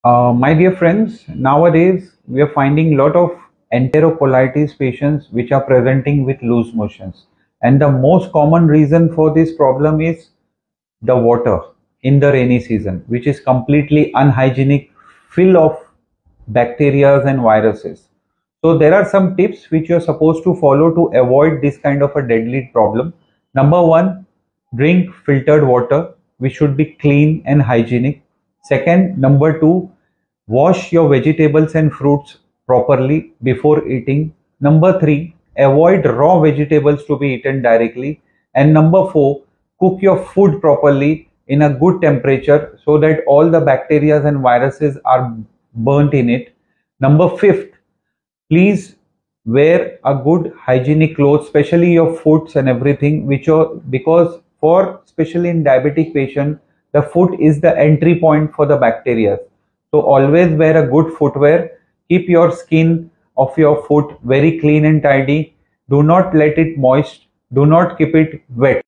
My dear friends, nowadays we are finding a lot of enterocolitis patients which are presenting with loose motions. And the most common reason for this problem is the water in the rainy season, which is completely unhygienic, full of bacteria and viruses. So there are some tips which you are supposed to follow to avoid this kind of a deadly problem. Number one, drink filtered water, which should be clean and hygienic. Second, number two, wash your vegetables and fruits properly before eating. Number three, avoid raw vegetables to be eaten directly. And number four, cook your food properly in a good temperature so that all the bacteria and viruses are burnt in it. Number fifth, please wear a good hygienic clothes, especially your foots and everything, which are because for especially in diabetic patient, the foot is the entry point for the bacteria. So always wear a good footwear. Keep your skin of your foot very clean and tidy. Do not let it moist. Do not keep it wet.